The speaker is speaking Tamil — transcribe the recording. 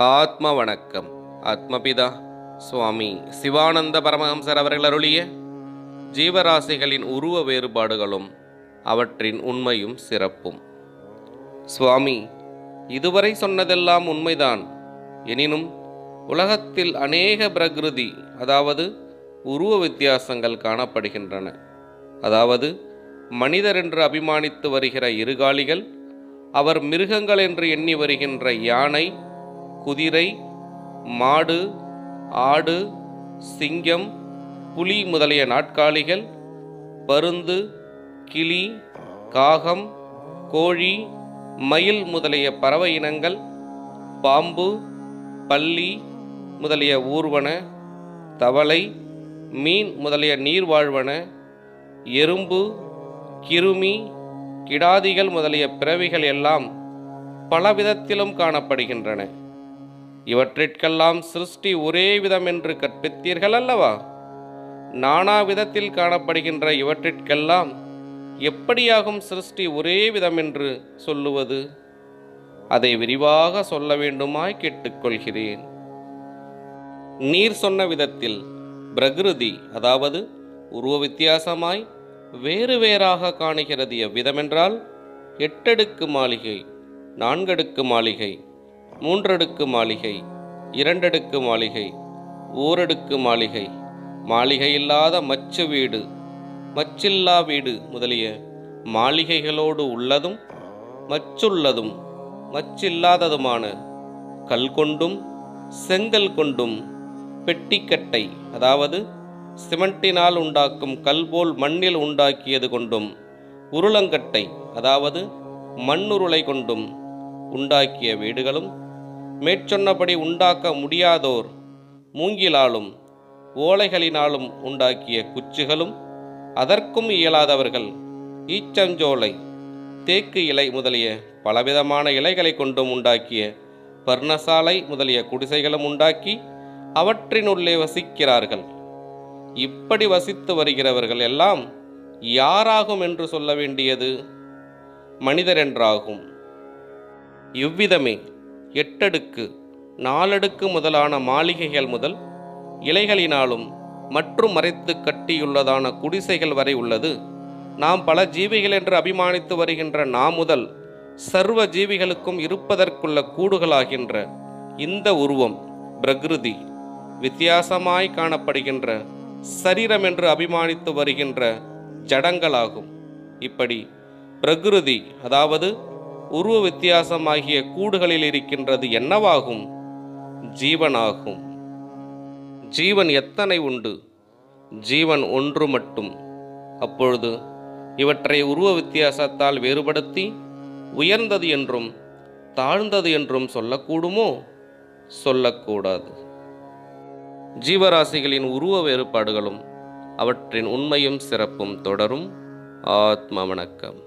ஆத்ம வணக்கம். ஆத்மபிதா சுவாமி சிவானந்த பரமஹம்சர் அவர்கள் அருளிய ஜீவராசிகளின் உருவ வேறுபாடுகளும் அவற்றின் உண்மையும் சிறப்பும். சுவாமி, இதுவரை சொன்னதெல்லாம் உண்மைதான். எனினும் உலகத்தில் அநேக பிரகிருதி, அதாவது உருவ வித்தியாசங்கள் காணப்படுகின்றன. அதாவது மனிதர் என்று அபிமானித்து வருகிற இருகாலிகள், அவர் மிருகங்கள் என்று எண்ணி வருகின்ற யானை, குதிரை, மாடு, ஆடு, சிங்கம், புலி முதலிய நாட்காலிகள், பருந்து, கிளி, காகம், கோழி, மயில் முதலிய பறவை இனங்கள், பாம்பு, பல்லி முதலிய ஊர்வன, தவளை, மீன் முதலிய நீர்வாழ்வன, எறும்பு, கிருமி, கிடாதிகள் முதலிய பிறவிகள் எல்லாம் பலவிதத்திலும் காணப்படுகின்றன. இவற்றிற்கெல்லாம் சிருஷ்டி ஒரே விதம் என்று கற்பித்தீர்கள் அல்லவா? நானா விதத்தில் காணப்படுகின்ற இவற்றிற்கெல்லாம் எப்படியாகும் சிருஷ்டி ஒரே விதம் என்று சொல்லுவது? அதை விரிவாக சொல்ல வேண்டுமாய் கேட்டுக்கொள்கிறேன். நீர் சொன்ன விதத்தில் பிரகிருதி, அதாவது உருவ வித்தியாசமாய் வேறு வேறாக காணுகிறது எவ்விதமென்றால், 8 அடுக்கு மாளிகை, 4 அடுக்கு மாளிகை, 3 அடுக்கு மாளிகை, 2 அடுக்கு மாளிகை, ஓரடுக்கு மாளிகை, மாளிகை இல்லாத மச்சு வீடு, மச்சில்லா வீடு முதலிய மாளிகைகளோடு உள்ளதும் மச்சுள்ளதும் மச்சில்லாததுமான கல் கொண்டும் செங்கல் கொண்டும், பெட்டிக்கட்டை, அதாவது சிமெண்டினால் உண்டாக்கும் கல் போல் மண்ணில் உண்டாக்கியது கொண்டும், உருளங்கட்டை, அதாவது மண்ணுருளை கொண்டும் உண்டாக்கிய வீடுகளும், மேற்சொன்னபடி உண்டாக்க முடியாதோர் மூங்கிலாலும் ஓலைகளினாலும் உண்டாக்கிய குச்சிகளும், அதற்கும் இயலாதவர்கள் ஈச்சஞ்சோலை, தேக்கு இலை முதலிய பலவிதமான இலைகளை கொண்டும் உண்டாக்கிய பர்ணசாலை முதலிய குடிசைகளும் உண்டாக்கி அவற்றினுள்ளே வசிக்கிறார்கள். இப்படி வசித்து வருகிறவர்கள் எல்லாம் யாராகும் என்று சொல்ல வேண்டியது? மனிதர் என்றாகும். இவ்விதமே 8 அடுக்கு, 4 அடுக்கு முதலான மாளிகைகள் முதல் இலைகளினாலும் மற்றும் மறைத்து கட்டியுள்ளதான குடிசைகள் வரை உள்ளது. நாம் பல ஜீவிகள் என்று அபிமானித்து வருகின்ற நாம் முதல் சர்வ ஜீவிகளுக்கும் இருப்பதற்குள்ள கூடுகளாகின்ற இந்த உருவம் பிரகிருதி, வித்தியாசமாய் காணப்படுகின்ற சரீரம் என்று அபிமானித்து வருகின்ற ஜடங்களாகும். இப்படி பிரகிருதி, அதாவது உருவ வித்தியாசமாகிய கூடுகளில் இருக்கின்றது என்னவாகும்? ஜீவனாகும். ஜீவன் எத்தனை உண்டு? ஜீவன் ஒன்று மட்டும். அப்பொழுது இவற்றை உருவ வித்தியாசத்தால் வேறுபடுத்தி உயர்ந்தது என்றும் தாழ்ந்தது என்றும் சொல்லக்கூடுமோ? சொல்லக்கூடாது. ஜீவராசிகளின் உருவ வேறுபாடுகளும் அவற்றின் உண்மையும் சிறப்பும் தொடரும். ஆத்ம வணக்கம்.